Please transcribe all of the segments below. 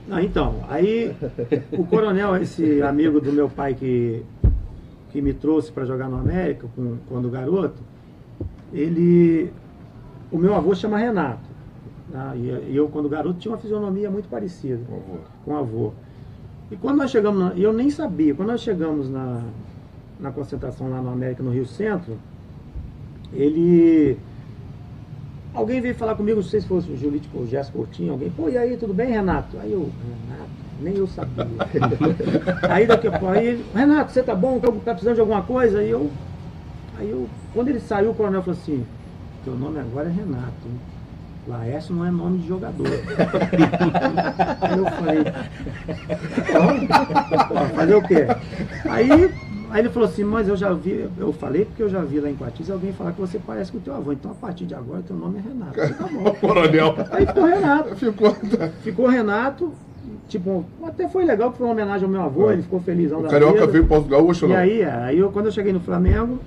Não, então, aí o Coronel, esse amigo do meu pai que me trouxe para jogar no América, quando garoto, o meu avô chama Renato, né? E eu, quando garoto, tinha uma fisionomia muito parecida com o avô. E quando nós chegamos, eu nem sabia, quando nós chegamos na concentração lá no América, no Rio Centro, alguém veio falar comigo, não sei se fosse o Julito ou o Gerson Coutinho, alguém, pô, e aí, tudo bem, Renato? Aí eu, Renato, nem eu sabia. Aí daqui a pouco, Renato, você tá bom? Tá precisando de alguma coisa? Aí eu, quando ele saiu, o Coronel falou assim, teu nome agora é Renato, hein? Laércio não é nome de jogador. Aí eu falei, fazer o quê? Aí ele falou assim, mas eu já vi, eu falei porque eu já vi lá em Quatis alguém falar que você parece com o teu avô, então a partir de agora teu nome é Renato. Falei, tá bom. Coronel. Aí ficou Renato. Ficou Renato, tipo, até foi legal, porque foi uma homenagem ao meu avô, ele ficou felizão da vida. O Carioca veio para Portugal, ou não? E aí quando eu cheguei no Flamengo,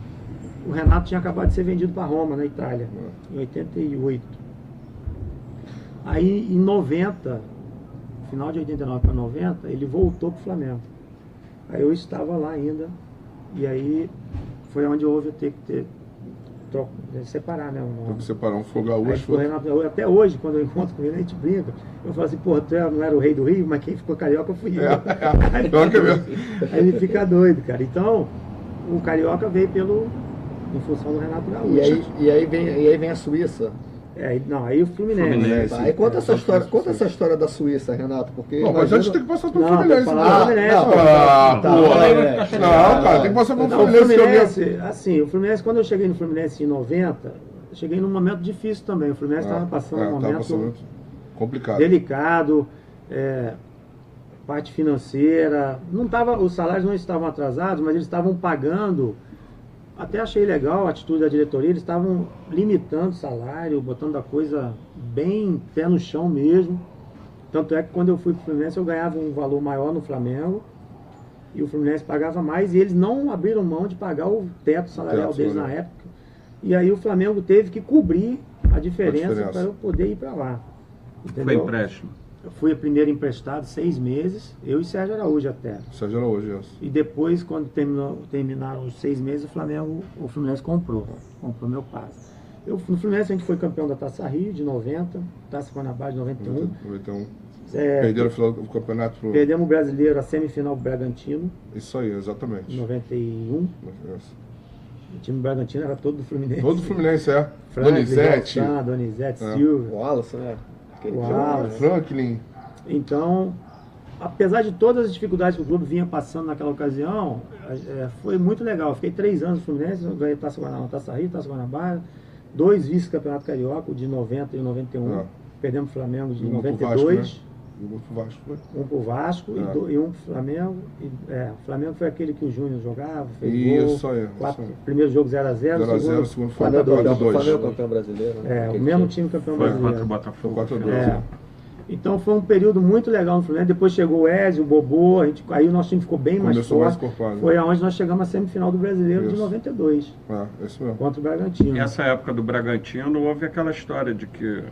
o Renato tinha acabado de ser vendido para Roma, na Itália, em 88. Aí em 90, final de 89 para 90, ele voltou para o Flamengo. Aí eu estava lá ainda, e aí foi onde houve eu ter que separar, né? Tem que separar um gaúcho. Até hoje, quando eu encontro com ele, a gente brinca. Eu falo assim, porra, tu não era o rei do Rio, mas quem ficou carioca fui eu. Aí ele fica doido, cara. Então, o carioca veio em função do Renato Gaúcho. E aí vem a Suíça. Aí o Fluminense. Aí conta essa história da Suíça, Renato, porque... Não, mas antes tem que passar pelo Fluminense. Tem que falar do Fluminense. Não, cara, tem que passar pelo Fluminense. Assim, o Fluminense, quando eu cheguei no Fluminense em 90, eu cheguei num momento difícil também. O Fluminense estava passando um momento complicado, delicado, parte financeira, os salários não estavam atrasados, mas eles estavam pagando. Até achei legal a atitude da diretoria, eles estavam limitando o salário, botando a coisa bem pé no chão mesmo. Tanto é que quando eu fui para o Fluminense eu ganhava um valor maior no Flamengo e o Fluminense pagava mais e eles não abriram mão de pagar o teto salarial deles na época. E aí o Flamengo teve que cobrir a diferença para eu poder ir para lá. Entendeu? Foi empréstimo. Eu fui primeiro emprestado 6 meses, eu e Sérgio Araújo até. Sérgio Araújo, isso. E depois, quando terminaram os 6 meses, o Fluminense comprou meu passe. No Fluminense a gente foi campeão da Taça Rio de 90, Taça Guanabara de 91. Perderam o final do campeonato Perdemos o Brasileiro, a semifinal do Bragantino. Isso aí, exatamente. Em 91. O time do Bragantino era todo do Fluminense. Todo do Fluminense, Donizete, Silva. Wallace, né? Franklin. Então, apesar de todas as dificuldades que o clube vinha passando naquela ocasião, foi muito legal. Fiquei 3 anos no Fluminense, ganhei Taça Rio, Taça Guanabara, 2 vice-campeonato carioca, o de 90 e o 91. Perdemos o Flamengo de 92. Um pro Vasco foi? Um pro Vasco e um pro Flamengo. O Flamengo foi aquele que o Júnior jogava, fez isso gol. Aí. Primeiro jogo 0x0, 0x0, segundo foi 4x2. Flamengo campeão brasileiro. O mesmo time campeão brasileiro. Foi contra o Botafogo. 4x2. Então foi um período muito legal no Fluminense. Depois chegou o Ezio, o Bobô, aí o nosso time ficou bem mais forte. Foi aonde nós chegamos à semifinal do Brasileiro de 92. Isso mesmo. Contra o Bragantino. Nessa época do Bragantino, houve aquela história de que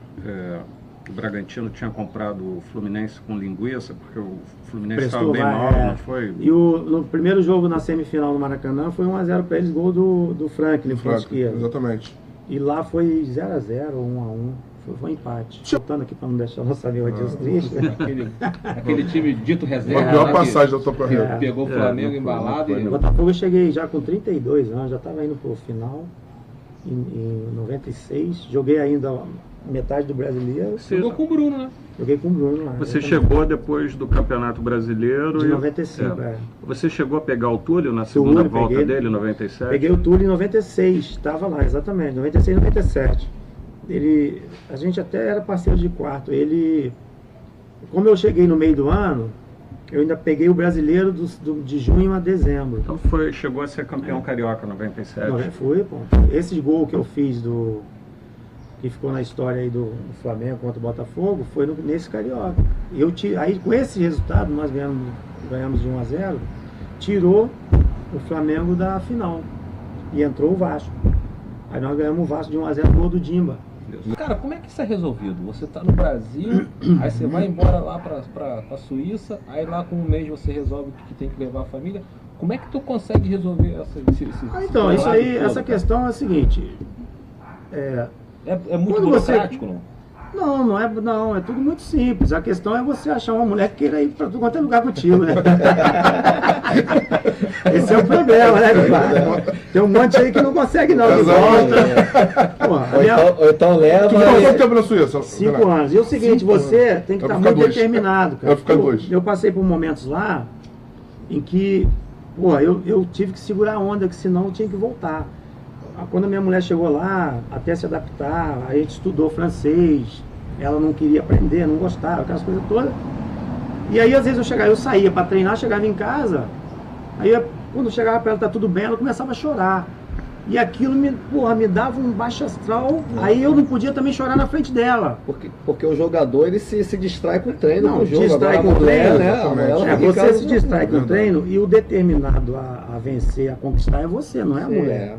o Bragantino tinha comprado o Fluminense com linguiça, porque o Fluminense estava bem mal, não foi? E no primeiro jogo na semifinal no Maracanã foi 1x0 para eles, gol do Franklin, ponto esquerdo. Exatamente. E lá foi 0x0, 1x1. Foi um empate. Voltando aqui para não deixar o nosso amigo Adilson triste. Aquele time dito reserva. A pior passagem da tua carreira. Pegou o Flamengo embalado. No Botafogo eu cheguei já com 32 anos, já estava indo para o final. Em 96, joguei ainda metade do Brasileiro. Você jogou com o Bruno, né? Joguei com o Bruno lá. Você chegou depois do Campeonato Brasileiro. De 95, Você chegou a pegar o Túlio na segunda volta dele, em 97? Peguei o Túlio em 96, estava lá, exatamente, 96 e 97. A gente até era parceiro de quarto. Como eu cheguei no meio do ano, eu ainda peguei o Brasileiro de junho a dezembro. Então chegou a ser campeão carioca em 97. Não, foi, pô. Esse gol que eu fiz que ficou na história aí do Flamengo contra o Botafogo, foi nesse carioca. Aí com esse resultado, nós ganhamos de 1x0, tirou o Flamengo da final. E entrou o Vasco. Aí nós ganhamos o Vasco de 1x0 gol do Dimba. Cara, como é que isso é resolvido? Você tá no Brasil, aí você vai embora lá pra Suíça, aí lá com um mês você resolve que tem que levar a família. Como é que tu consegue resolver então, isso aí, essa questão é a seguinte. É muito burocrático, não? Não, é tudo muito simples. A questão é você achar uma mulher que queira ir para tudo quanto é lugar contigo, né? Esse é o problema, né, cara? Tem um monte aí que não consegue não, que volta. Ou então leva... Tu ficou quanto tempo na Suíça? 5 anos. E é o seguinte, você tem que estar muito determinado, cara. Vai ficar 2. Eu passei por momentos lá em que, eu tive que segurar a onda, que senão eu tinha que voltar. Quando a minha mulher chegou lá, até se adaptar, a gente estudou francês, ela não queria aprender, não gostava, aquelas coisas todas. E aí, às vezes, eu saía para treinar, chegava em casa, aí quando chegava para ela, tá tudo bem, ela começava a chorar. E aquilo me dava um baixo astral, aí eu não podia também chorar na frente dela. Porque o jogador, ele se distrai com o treino, não, com o jogo. Distrai com o treino, né? Você se distrai com o treino e o determinado a vencer, a conquistar é você, não é a mulher.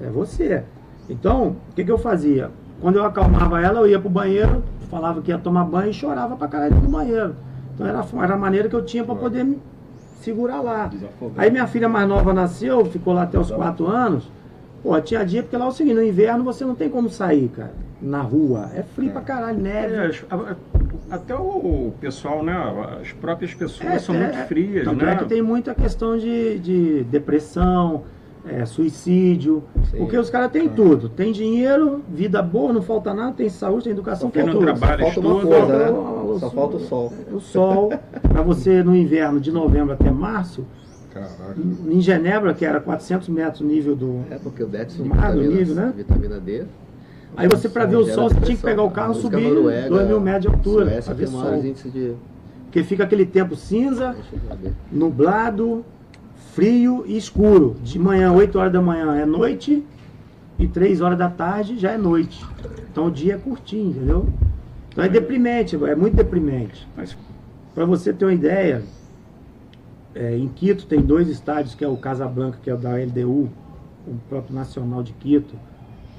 É você. Então, o que eu fazia? Quando eu acalmava ela, eu ia pro banheiro, falava que ia tomar banho e chorava pra caralho no banheiro. Então era a maneira que eu tinha para poder me segurar lá. Aí minha filha mais nova nasceu, ficou lá até os 4 anos. Tinha dia, porque lá é o seguinte, no inverno você não tem como sair, cara, na rua. É frio pra caralho, neve. Até o pessoal, né, as próprias pessoas são muito frias, tanto né? É que tem muita questão de depressão, suicídio, porque os caras têm tudo. Tem dinheiro, vida boa, não falta nada, tem saúde, tem educação, tem tudo. Falta uma coisa, né? Só falta o sol. O sol, para você no inverno, de novembro até março. Caraca. Em Genebra, que era 400 metros o nível do porque o déficit de mar, do nível, né? vitamina D. Aí você, para ver o sol, você tinha que pegar o carro e subir 2.000 metros de altura. Suécia tem maiores índices de... Porque fica aquele tempo cinza, nublado, frio e escuro. De manhã, 8 horas da manhã é noite e 3 horas da tarde já é noite. Então o dia é curtinho, entendeu? Então é deprimente, é muito deprimente. Para você ter uma ideia, em Quito tem 2 estádios, que é o Casablanca, que é o da LDU, o próprio Nacional de Quito,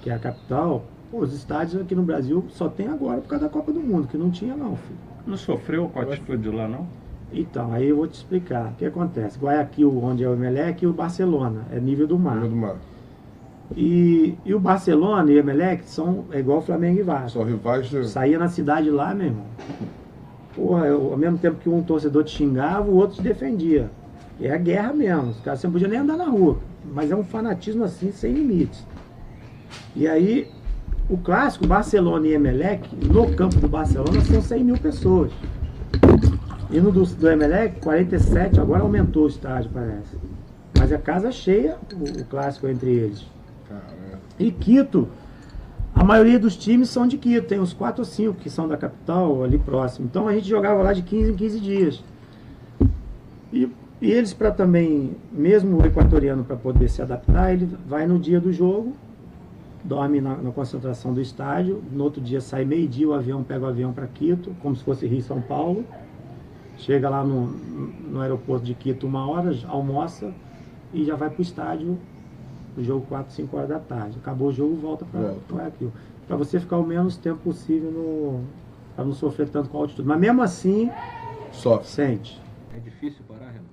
que é a capital. Os estádios aqui no Brasil só tem agora por causa da Copa do Mundo, que não tinha não, filho. Não sofreu com a atitude lá, não? Então, aí eu vou te explicar. O que acontece? Guayaquil, onde é o Emelec, e o Barcelona, é nível do mar. Nível do mar. E o Barcelona e o Emelec é igual o Flamengo e Vasco. São rivais de... Saía na cidade lá, meu irmão. Porra, ao mesmo tempo que um torcedor te xingava, o outro te defendia. E é a guerra mesmo. Os caras, você não podia nem andar na rua. Mas é um fanatismo assim, sem limites. E aí, o clássico, Barcelona e Emelec, no campo do Barcelona, são 100 mil pessoas. E no do Emelec, 47, agora aumentou o estádio, parece. Mas a casa cheia, o clássico entre eles. Caramba. E Quito, a maioria dos times são de Quito, tem uns 4 ou 5 que são da capital, ali próximo. Então a gente jogava lá de 15 em 15 dias. E eles, para também, mesmo o equatoriano, para poder se adaptar, ele vai no dia do jogo, dorme na concentração do estádio, no outro dia sai meio-dia, pega o avião para Quito, como se fosse Rio e São Paulo, chega lá no aeroporto de Quito 1 hora, almoça e já vai para o estádio, o jogo 4, 5 horas da tarde. Acabou o jogo, volta para aquilo. Para você ficar o menos tempo possível, para não sofrer tanto com a altitude. Mas mesmo assim, sente. É difícil parar, Renan?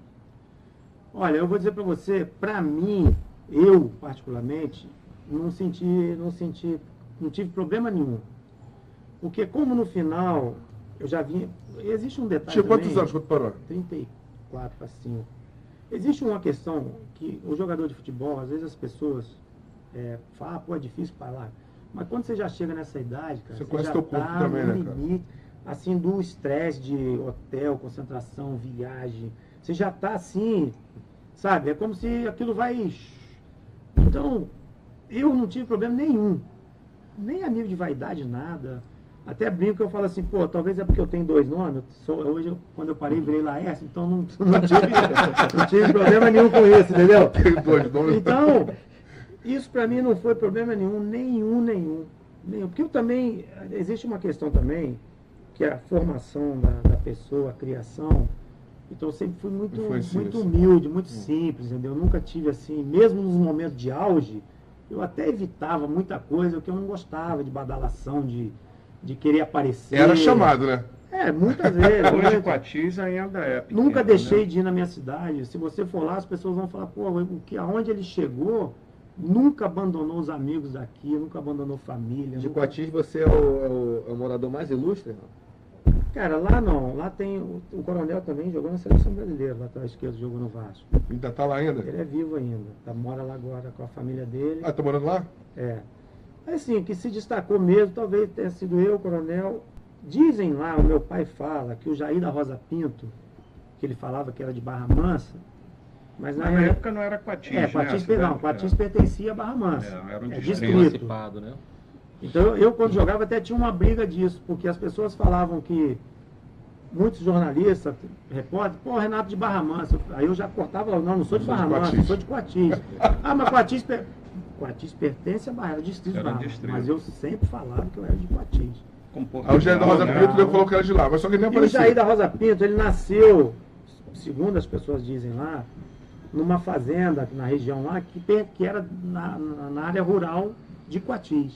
Olha, eu vou dizer para você, para mim, eu particularmente, não tive problema nenhum. Porque como no final, eu já vinha... Existe um detalhe. Tinha quantos anos quando parou? 34 para 5. Existe uma questão que o jogador de futebol, às vezes as pessoas falam, é difícil parar. Mas quando você já chega nessa idade, cara, você conhece já teu corpo tá também, no né, cara? limite, assim, do estresse de hotel, concentração, viagem. Você já tá assim, sabe? É como se aquilo vai... Então, eu não tive problema nenhum. Nem a nível de vaidade, nada. Até brinco que eu falo assim, talvez é porque eu tenho 2 nomes. Hoje, quando eu parei, virei Laércio, então não tive problema nenhum com isso, entendeu? Tenho 2 nomes. Então, isso para mim não foi problema nenhum. Porque eu também, existe uma questão também, que é a formação da pessoa, a criação. Então eu sempre fui muito humilde, muito simples, entendeu? Eu nunca tive assim, mesmo nos momentos de auge, eu até evitava muita coisa, porque eu não gostava de badalação, de querer aparecer. Era chamado, né? Muitas vezes. Hoje Coatis ainda é pequeno, Nunca deixei né? de ir na minha cidade. Se você for lá, as pessoas vão falar, pô, aonde ele chegou, nunca abandonou os amigos daqui, nunca abandonou família. De nunca... Coatis você é o morador mais ilustre? Não? Cara, lá não. Lá tem o Coronel também, jogou na Seleção Brasileira, lá atrás esquerdo, jogou no Vasco. Ainda tá lá ainda? Ele é vivo ainda. Mora lá agora com a família dele. Ah, tá morando lá? Assim, o que se destacou mesmo, talvez tenha sido eu, Coronel. Dizem lá, o meu pai fala, que o Jair da Rosa Pinto, que ele falava que era de Barra Mansa, mas Na época não era Coatis, Coatis, né? não, Coatis pertencia a Barra Mansa. Era um distrito. Emancipado, né? Então eu quando jogava até tinha uma briga disso, porque as pessoas falavam que muitos jornalistas, repórteres, pô, Renato de Barra Mansa. Aí eu já cortava, não sou de Barra Mansa, eu sou de Coatis. Mas Coatis pertence a Barra, era distrito de Barra Mansa. Mas eu sempre falava que eu era de Coatis. Aí o Jair da Rosa Pinto ele falou que era de lá, mas só que ele nem E o apareceu. Jair da Rosa Pinto, ele nasceu, segundo as pessoas dizem lá, numa fazenda na região lá, que era na área rural de Coatis.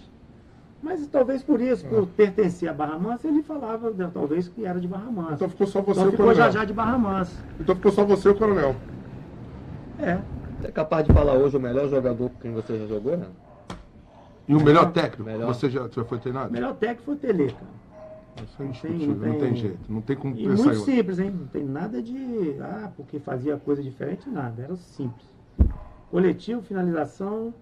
Mas talvez por isso, por pertencer a Barra Mansa, ele falava talvez que era de Barra Mansa. Então ficou só você Então e o ficou Coronel. já de Barra Mansa. Então ficou só você e o Coronel. Você é capaz de falar hoje o melhor jogador com quem você já jogou, né? E o melhor técnico? Melhor. Você já foi treinado? O melhor técnico foi o Tele, cara. Isso é Não indiscutível, tem- não tem jeito. Não tem como E pensar muito em outro. simples, hein? Não tem nada de, porque fazia coisa diferente, nada. Era simples. Coletivo, finalização,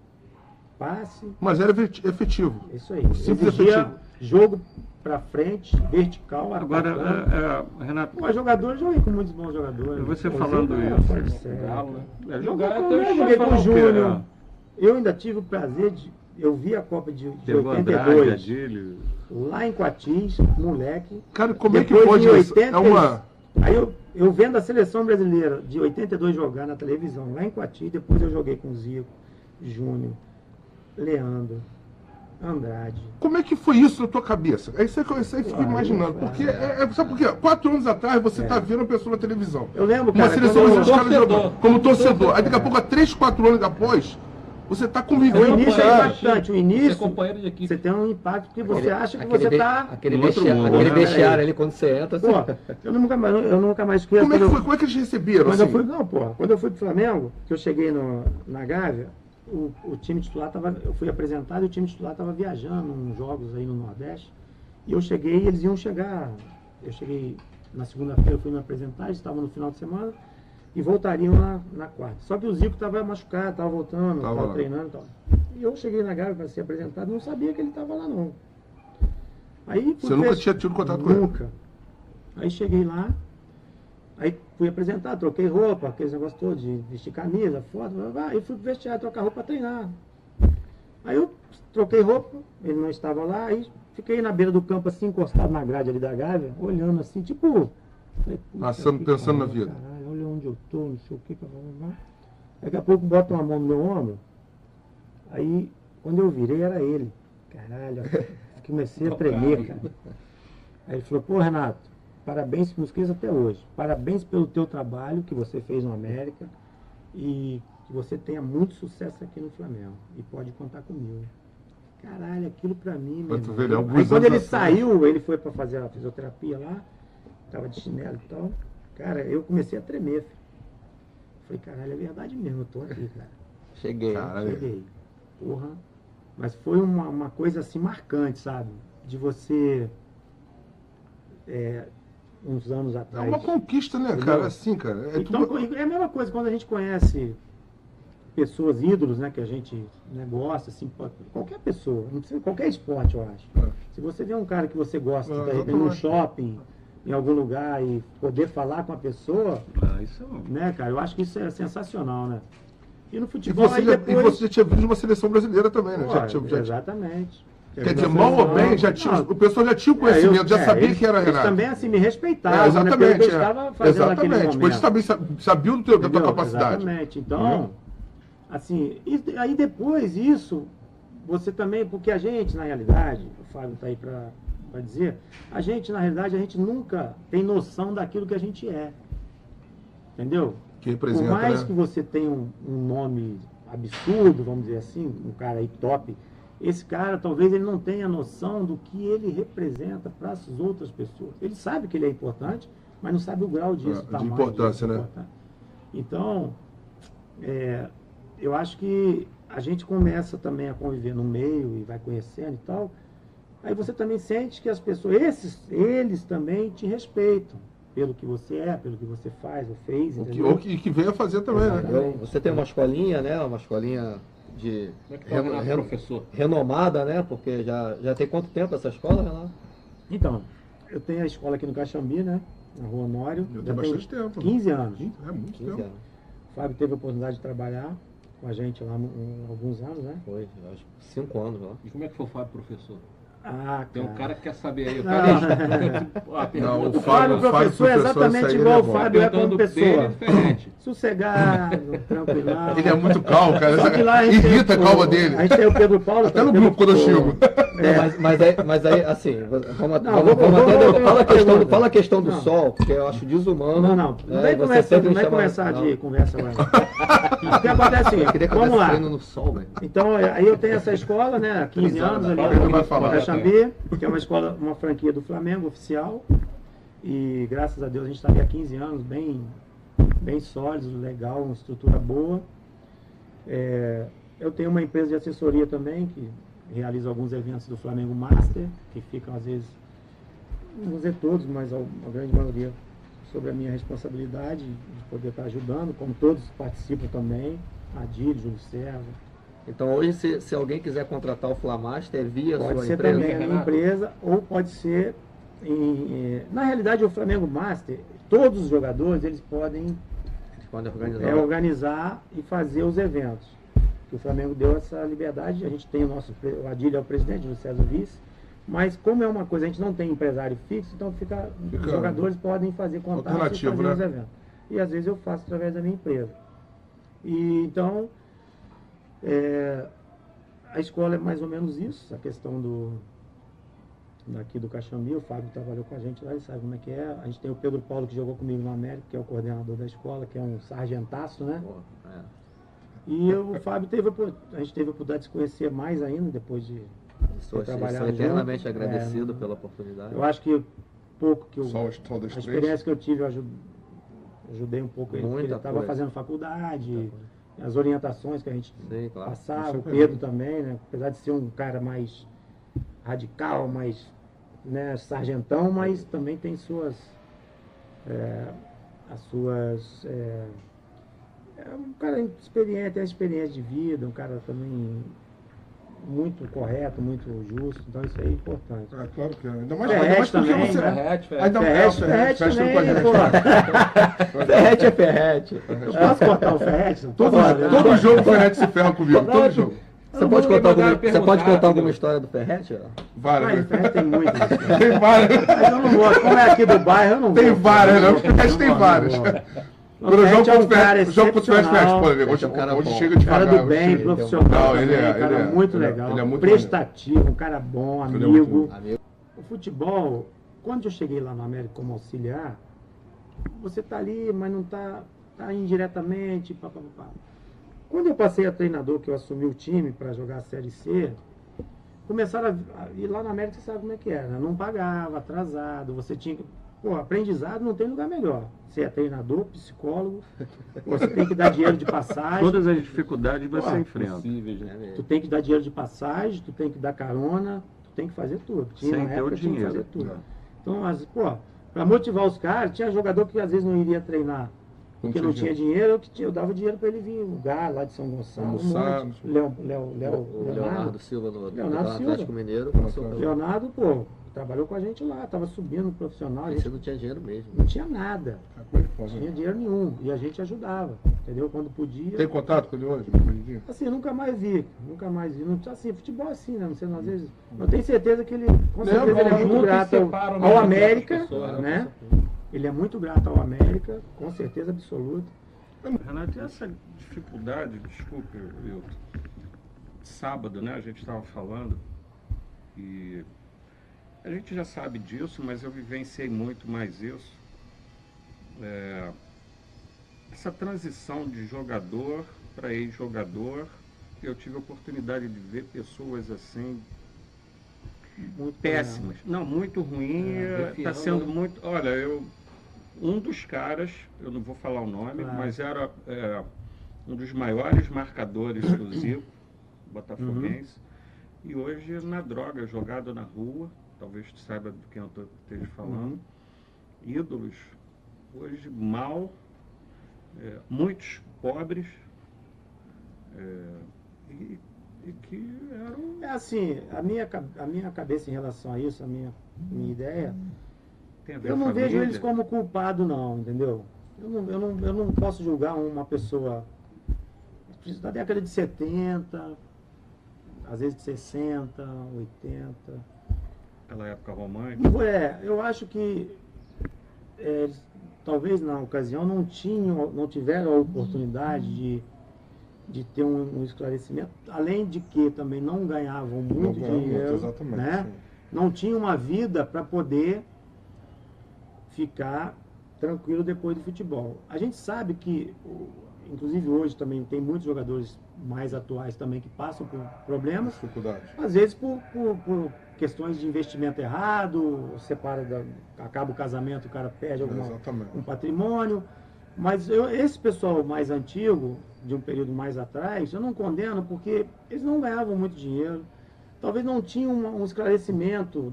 passe, Mas era efetivo. isso aí. Simples, Exigia efetivo. jogo pra frente, vertical, Agora, atacando. Renato, Pô, jogadores, joguei com muitos bons jogadores. E você Pô, falando Zico era isso, fora de série. Galo, né? Joguei Jogar com, até eu joguei com o Júnior. é. Eu ainda tive o prazer de... Eu vi a Copa de Pegou Andrade, 82, Adílio. lá em Coatis, moleque. Cara, como é que Depois pode de isso? 80 É uma... Aí eu vendo a seleção brasileira de 82 jogar na televisão, lá em Coatis, depois eu joguei com Zico, Júnior, Leandro, Andrade. Como é que foi isso na tua cabeça? É isso aí que eu fico imaginando. Porque, sabe por quê? 4 anos atrás você tá vendo a pessoa na televisão. Eu lembro, Uma cara, seleção quando dos caras torcedor. jogando como torcedor. Aí daqui a pouco, 3, 4 anos depois, você tá convivendo o com início é caras. impactante, o Você é início companheiro de equipe. você tem um impacto porque você acha que Aquele você ve- tá... Aquele, no outro mundo, aquele né? vestiário ali, quando você entra, Pô, você... eu nunca mais esqueço. Como é que quando foi? Como é que eles receberam? Quando eu assim? fui, não, porra, quando eu fui pro Flamengo, que eu cheguei na Gávea, o time titular tava, eu fui apresentado e o time titular estava viajando uns jogos aí no Nordeste. E eu cheguei e eles iam chegar. Eu cheguei na segunda-feira, eu fui me apresentar, eles estavam no final de semana e voltariam na quarta. Só que o Zico estava machucado, estava voltando, Tava estava lá. treinando e tal. E eu cheguei na Gávea para ser apresentado, não sabia que ele estava lá não. Aí fui Você nunca fech- tinha tido contato com ele? Nunca. Aí cheguei lá, aí fui apresentar, troquei roupa, aqueles negócios todos de vestir camisa, foto, blá, blá, blá, aí fui pro vestiário trocar roupa para treinar. Aí eu troquei roupa, ele não estava lá, aí fiquei na beira do campo assim, encostado na grade ali da Gávea, olhando assim, tipo... falei, puta Passando, que pensando na pariu, vida. Caralho, olha onde eu tô, não sei o que, blá, blá, blá. Daqui a pouco bota uma mão no meu ombro, aí quando eu virei era ele. Caralho, comecei a tremer, cara. Aí ele falou, pô, Renato, parabéns, não esqueça até hoje, parabéns pelo teu trabalho que você fez no América e que você tenha muito sucesso aqui no Flamengo e pode contar comigo. Caralho, aquilo pra mim, meu Pra tu irmão. ver, né, alguns Aí quando anos ele atrás. saiu, ele foi pra fazer a fisioterapia lá, tava de chinelo e tal, cara, eu comecei a tremer, filho. Falei, caralho, é verdade mesmo, eu tô aqui, cara. Cheguei. Caralho. Cheguei. Porra. Mas foi uma coisa assim marcante, sabe? De você, uns anos É atrás. uma conquista, né, Entendeu? cara? Assim, cara. É Então, tudo... é a mesma coisa quando a gente conhece pessoas, ídolos, né, que a gente gosta, assim, qualquer pessoa, não precisa, qualquer esporte, eu acho. É. Se você vê um cara que você gosta, É, de repente, num exatamente. shopping, em algum lugar, e poder falar com a pessoa, Isso né, cara, eu acho que isso é sensacional, né? E no E futebol, você, aí já, depois... e você já tinha vindo de uma seleção brasileira também, né? Pô, Já- exatamente. Quer dizer, mal ou bem, já tinha, o pessoal já tinha o conhecimento, já sabia eles, que era eles Renato. também assim me respeitavam, né, Exatamente. pelo que eu estava fazendo naquele Exatamente. momento. Pois eles também sabiam da tua Entendeu? capacidade. Exatamente. Então, Entendeu? assim, e aí depois isso, você também, porque a gente, na realidade, o Fábio está aí para dizer, a gente, na realidade, a gente nunca tem noção daquilo que a gente é. Entendeu? Que Por representa, mais né? que você tenha um nome absurdo, vamos dizer assim, um cara aí top, esse cara talvez ele não tenha noção do que ele representa para as outras pessoas. Ele sabe que ele é importante, mas não sabe o grau disso, o De tamanho importância, disso, né? Então, eu acho que a gente começa também a conviver no meio e vai conhecendo e tal, aí você também sente que as pessoas, eles também te respeitam pelo que você é, pelo que você faz ou fez, entendeu? Ou que venha fazer também, né? Você tem uma escolinha, né? Uma escolinha de Como é que tá o Renato, professor? renomada, né? Porque já tem quanto tempo essa escola, Renato? Então, eu tenho a escola aqui no Caxambi, né? Na Rua Honório. Eu Já tenho tem bastante tempo. 15 anos. É muito 15 tempo. anos. O Fábio teve a oportunidade de trabalhar com a gente lá em alguns anos, né? Foi, acho que 5 anos lá. E como é que foi o Fábio, professor? Ah, Tem um cara que quer saber aí. Não. Não, O Fábio, professor, é exatamente isso aí igual é o bom. Fábio é como pessoa. diferente. Sossegado, tranquilão. Ele é muito calmo, cara. Só que lá a gente Irrita a tem calma dele. A gente tem o Pedro Paulo. Até no grupo quando eu chego. Mas aí, assim, vamos vamos fala a questão do Não. sol, porque eu acho desumano. Não vem começar de conversa agora. O que acontece é o seguinte, vamos lá. No sol, velho. Então, aí eu tenho essa escola, né, há 15 anos ali Paulo vai falar. no Caxambi, que é uma escola, uma franquia do Flamengo oficial. E graças a Deus a gente está ali há 15 anos, bem sólido, legal, uma estrutura boa. Eu tenho uma empresa de assessoria também, que realiza alguns eventos do Flamengo Master, que ficam às vezes, não vou dizer todos, mas a grande maioria sobre a minha responsabilidade de poder estar ajudando, como todos participam também, Adílio, Júlio Serra. Então hoje, se alguém quiser contratar o Flamaster, é via Pode sua ser empresa? também a minha empresa, ou pode ser na realidade o Flamengo Master, todos os jogadores eles podem Pode organizar. organizar e fazer os eventos. O Flamengo deu essa liberdade, a gente tem o Adílio é o presidente, o César vice, mas como é uma coisa, a gente não tem empresário fixo, então os jogadores podem fazer contatos e alternativo, fazer né? os eventos. E às vezes eu faço através da minha empresa. E então, a escola é mais ou menos isso, a questão daqui do Caxambi, o Fábio trabalhou com a gente lá, ele sabe como é que é. A gente tem o Pedro Paulo que jogou comigo no América, que é o coordenador da escola, que é um sargentaço, né? E o Fábio a gente teve a oportunidade de se conhecer mais ainda, depois de Sou trabalhado eternamente junto. agradecido pela oportunidade. Eu acho que pouco que Só das a três. experiência que eu tive, eu ajudei um pouco ele, porque Muita ele estava coisa. fazendo faculdade, as orientações que a gente Sim, claro. passava, Isso é o Pedro também, né? Apesar de ser um cara mais radical, mais sargentão, mas também tem é um cara experiente, tem experiência de vida, um cara também muito correto, muito justo, então isso aí é importante. Claro que é. Ainda mais Ferrete porque também, você. né? Ferrete também, pô. Ferrete é Ferrete. Eu posso cortar o Ferrete? Todo jogo o Ferrete se ferra comigo. Todo jogo. Você pode contar alguma história do Ferrete? Várias. Mas o Ferrete tem muitas. Tem várias. Mas eu não gosto, como é aqui do bairro, eu não Tem gosto. várias, né? Eu O Ferrete tem várias. Quando eu jogo contra o Ferrete, pode ver. Hoje chega de Cara do bem, profissional, Não, ele também, é, cara ele é. muito Ele é- legal, ele é muito prestativo, um cara bom, Ele é muito amigo. Amigo. O futebol, quando eu cheguei lá no América como auxiliar, você tá ali, mas não tá indiretamente, papapá. Quando eu passei a treinador, que eu assumi o time para jogar a Série C, começaram a ir lá na América, você sabe como é que era, né? Não pagava, atrasado, você tinha que... Pô, aprendizado não tem lugar melhor. Você é treinador, psicólogo, você tem que dar dinheiro de passagem. Todas as dificuldades você enfrenta. Tu tem que dar dinheiro de passagem, tu tem que dar carona, tu tem que fazer tudo. Sem na ter época, o tinha que dinheiro. fazer tudo. Então, pra motivar os caras, tinha jogador que às vezes não iria treinar porque não tinha dinheiro, eu dava dinheiro para ele vir, o Galo lá de São Gonçalo, Almoçar. Leonardo Silva no Leonardo Atlético Silva. Mineiro. Passou pelo- Leonardo, pô, trabalhou com a gente lá, tava subindo profissional, a Aí gente você não tinha dinheiro mesmo. não tinha nada, Tem não tinha dinheiro nenhum, e a gente ajudava, entendeu? Quando podia. contato com ele hoje? Assim, nunca mais vi. Não, assim, futebol é assim, né? Não sei, às vezes. Eu tenho certeza que ele, com certeza, ele é muito junto e grato separa o ao melhor das América, pessoas, né? Ele é muito grato ao América, com certeza absoluta. Renato, e essa dificuldade, desculpe, Wilton, sábado, né, a gente estava falando, e a gente já sabe disso, mas eu vivenciei muito mais isso. Essa transição de jogador para ex-jogador. Eu tive a oportunidade de ver pessoas assim, Muito péssimas. Não, muito ruim. Está sendo muito. Olha, um dos caras, eu não vou falar o nome, Claro. mas era um dos maiores marcadores do Zico, botafoguense. E hoje na droga, jogado na rua, talvez tu saiba do que eu esteja falando. Ídolos, hoje mal, muitos pobres, e que eram... É assim, a minha cabeça em relação a isso, a minha ideia, Tem a ver eu com não a vejo família. eles como culpado não, entendeu? Eu não posso julgar uma pessoa da década de 70, às vezes de 60, 80. Aquela época romântica. Eu acho que talvez na ocasião não tiveram a oportunidade de ter um esclarecimento, além de que também não ganhavam muito dinheiro, exatamente, né? sim. Não tinham uma vida para poder ficar tranquilo depois do futebol. A gente sabe que, inclusive hoje também tem muitos jogadores mais atuais também que passam por problemas, Dificuldade. às vezes por questões de investimento errado, acaba o casamento, o cara perde Exatamente. um patrimônio. Mas esse pessoal mais antigo, de um período mais atrás, eu não condeno porque eles não ganhavam muito dinheiro, talvez não tinham um esclarecimento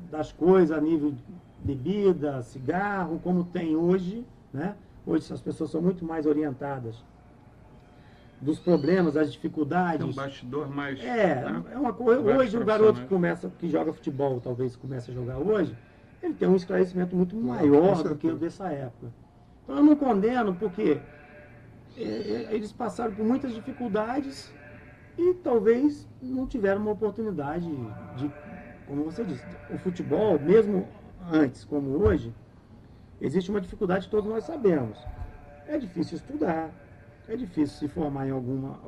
das coisas a nível de bebida, cigarro, como tem hoje, né? Hoje as pessoas são muito mais orientadas dos problemas, das dificuldades. É um bastidor mais... É uma coisa. Mais Hoje o garoto profissionais. que joga futebol, talvez comece a jogar hoje, ele tem um esclarecimento muito com maior do certeza. que o dessa época. Então eu não condeno, porque eles passaram por muitas dificuldades e talvez não tiveram uma oportunidade de, como você disse, o futebol, mesmo antes como hoje, existe uma dificuldade que todos nós sabemos. É difícil estudar, é difícil se formar em alguma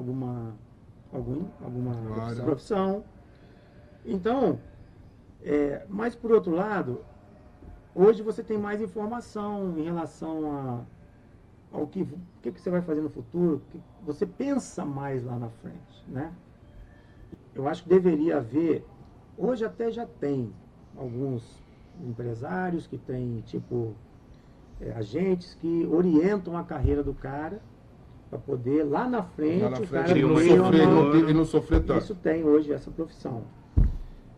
Área. profissão. Então, mas por outro lado, hoje você tem mais informação em relação ao que você vai fazer no futuro, que você pensa mais lá na frente, né? Eu acho que deveria haver, hoje até já tem alguns empresários que têm, tipo, agentes que orientam a carreira do cara para poder lá na frente, Lá na o frente cara ele não ter sofrer, uma- ele não sofrer tanto. Isso tem hoje, essa profissão.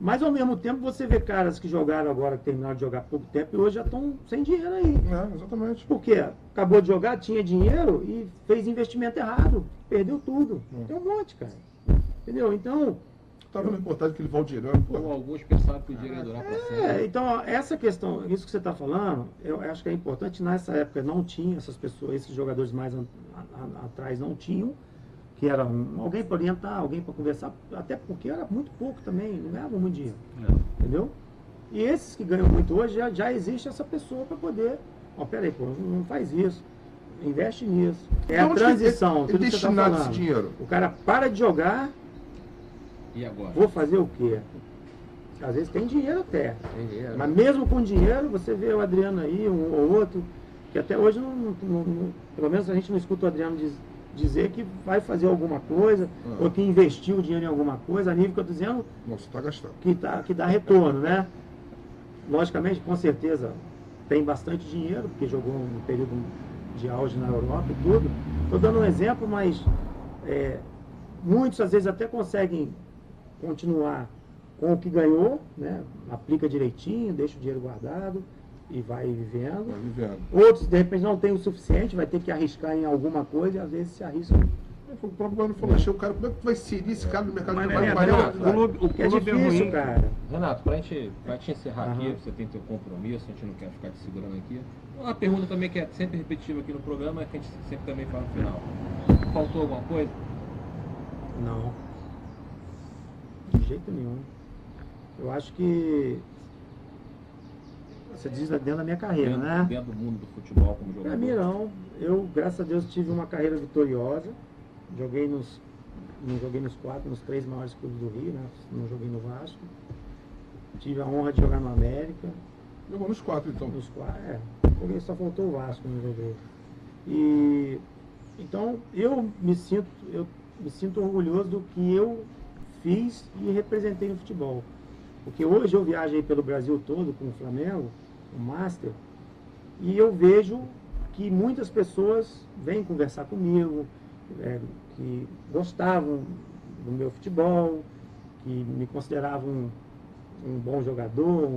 Mas ao mesmo tempo você vê caras que jogaram agora, que terminaram de jogar há pouco tempo e hoje já estão sem dinheiro aí. Exatamente. Porque acabou de jogar, tinha dinheiro e fez investimento errado, perdeu tudo. Tem um monte, cara. Entendeu? Então, Tava na reportagem que ele Valdirano, Ou pô. alguns pensaram que o dinheiro ia durar para sempre. então ó, essa questão, isso que você está falando, eu acho que é importante. Nessa época não tinha essas pessoas, esses jogadores mais atrás não tinham, que era alguém para orientar, alguém para conversar, até porque era muito pouco também, não ganhavam muito dinheiro. Entendeu? E esses que ganham muito hoje, já existe essa pessoa para poder, peraí, pô, não faz isso, investe nisso. É Então, a onde que transição, é tudo que você tá destinado falando. esse dinheiro? O cara para de jogar, E agora? vou fazer o quê? Às vezes tem dinheiro até, Tem dinheiro. mas mesmo com dinheiro, você vê o Adriano aí, um ou outro, que até hoje, pelo menos a gente não escuta o Adriano dizer que vai fazer alguma coisa, ou que investiu dinheiro em alguma coisa, a nível que eu estou dizendo, Nossa, tá gastando. que dá retorno, né? Logicamente, com certeza, tem bastante dinheiro, porque jogou um período de auge na Europa e tudo. Estou dando um exemplo, mas muitos às vezes até conseguem continuar com o que ganhou, né? Aplica direitinho, deixa o dinheiro guardado e vai vivendo. Tá vivendo. Outros, de repente, não tem o suficiente, vai ter que arriscar em alguma coisa e às vezes se arriscam. O próprio Mano falou, achei o cara, como é que tu vai inserir esse cara no mercado de Mas, trabalho? Renato, Vai, o Porque é clube é difícil, ruim. cara. Renato, pra te encerrar aqui, você tem teu compromisso, a gente não quer ficar te segurando aqui. Uma pergunta também que é sempre repetitiva aqui no programa, que a gente sempre também fala no final. Faltou alguma coisa? Não. De jeito nenhum. Eu acho que você diz dentro da minha carreira, né? Dentro do mundo do futebol como jogador. Pra mim não. Eu, graças a Deus, tive uma carreira vitoriosa. Não joguei nos 3 maiores clubes do Rio, né? Não joguei no Vasco. Tive a honra de jogar no América. Jogou nos 4, então. Nos 4, joguei, só faltou o Vasco, não joguei. E Então, eu me sinto orgulhoso do que eu fiz e representei no futebol. Porque hoje eu viajo aí pelo Brasil todo com o Flamengo, o Master, e eu vejo que muitas pessoas vêm conversar comigo, que gostavam do meu futebol, que me consideravam um bom jogador,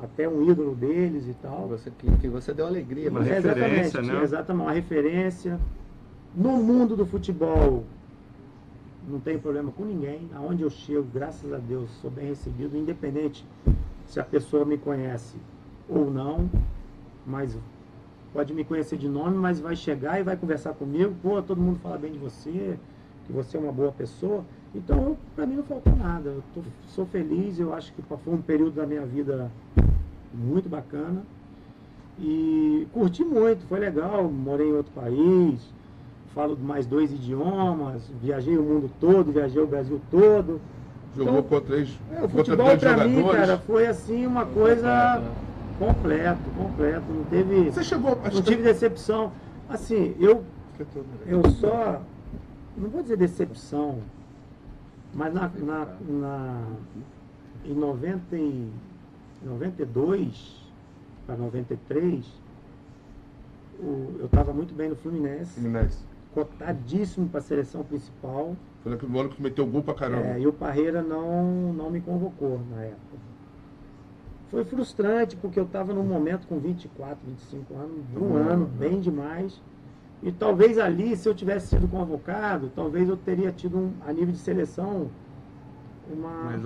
até um ídolo deles e tal. Que você deu alegria. Uma referência, exatamente, né? Exatamente, uma referência. No mundo do futebol, não tenho problema com ninguém. Aonde eu chego, graças a Deus, sou bem recebido, independente se a pessoa me conhece ou não, mas pode me conhecer de nome, mas vai chegar e vai conversar comigo. Pô, todo mundo fala bem de você, que você é uma boa pessoa. Então, para mim não faltou nada. Sou feliz, eu acho que foi um período da minha vida muito bacana. E curti muito, foi legal. Morei em outro país, falo mais 2 idiomas, viajei o mundo todo, viajei o Brasil todo. Jogou Então, contra o futebol grandes para mim, jogadores. cara, foi assim uma coisa completo. Não teve, Você chegou... não tive decepção. Assim, eu só, não vou dizer decepção, mas em 92 para 93, eu estava muito bem no Fluminense, cotadíssimo para a seleção principal. Foi naquele ano que meteu gol pra caramba. E o Parreira não me convocou na época. Foi frustrante, porque eu estava num momento com 24, 25 anos, um ano, bem demais. E talvez ali, se eu tivesse sido convocado, talvez eu teria tido, a nível de seleção, mais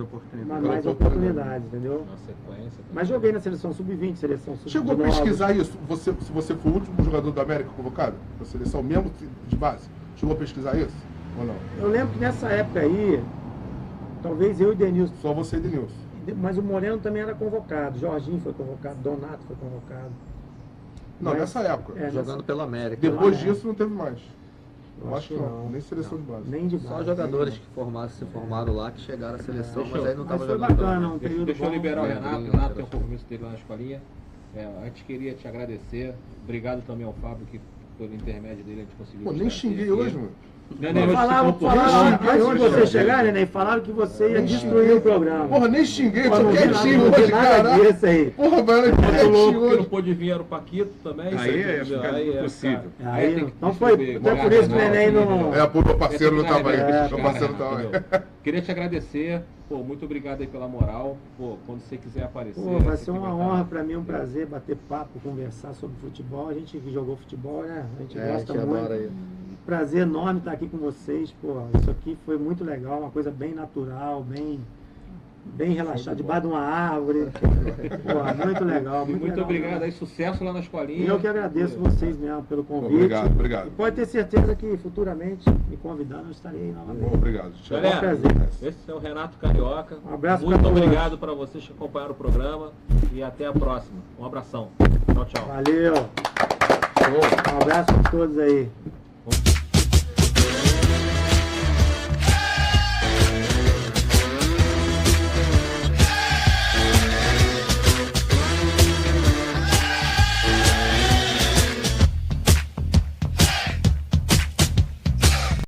oportunidade, entendeu? Na sequência. Mas joguei na seleção sub-20, seleção sub-19. Chegou a pesquisar isso? Se você foi o último jogador da América convocado? Da seleção mesmo de base? Chegou a pesquisar isso? Ou não? Eu lembro que nessa época aí, talvez eu e Denilson. Só você e Denilson. Mas o Moreno também era convocado. Jorginho foi convocado, Donato foi convocado. Não, nessa época. Jogando pela América. Depois disso não teve mais. Eu acho que não. Nem seleção de base. Nem de base. Só jogadores que se formaram lá, que chegaram à seleção, mas aí não Mas estavam foi jogando. bacana, um período Deixa eu bom. liberar o Renato tem um compromisso dele lá na escolinha. Antes queria te agradecer. Obrigado também ao Fábio, que pelo intermédio dele a gente conseguiu. Pô, nem xinguei hoje, mano. Falaram, antes de você chegar, Neném, falaram que você ia destruir o programa. Porra, nem xinguei, tô Não vi quietinho nada hoje, caralho. disso aí. Porra, mano, eu tô Mas o quietinho louco que não hoje. pôde vir era o Paquito também. Aí é possível. Então foi por isso que o Neném não... Pô, meu parceiro não tava aí. Meu parceiro não tava aí. Queria te agradecer. Pô, muito obrigado aí pela moral. Pô, quando você quiser aparecer. Pô, vai você ser que uma estar- honra pra mim, um prazer bater papo, conversar sobre futebol. A gente que jogou futebol, né? A gente gosta muito. Aí. Prazer enorme estar aqui com vocês. Pô, isso aqui foi muito legal, uma coisa bem natural, bem relaxada, debaixo de uma árvore. Pô, muito legal. E muito legal, obrigado né? aí, sucesso lá na escolinha. E eu que agradeço vocês mesmo pelo convite. Obrigado. E pode ter certeza que futuramente, me convidando, eu estarei aí novamente. Obrigado. Tchau. Galera, prazer. esse é o Renato Carioca. Um abraço Muito pra todos. obrigado para vocês que acompanharam o programa e até a próxima. Um abração. Tchau, tchau. Valeu. Um abraço para todos aí.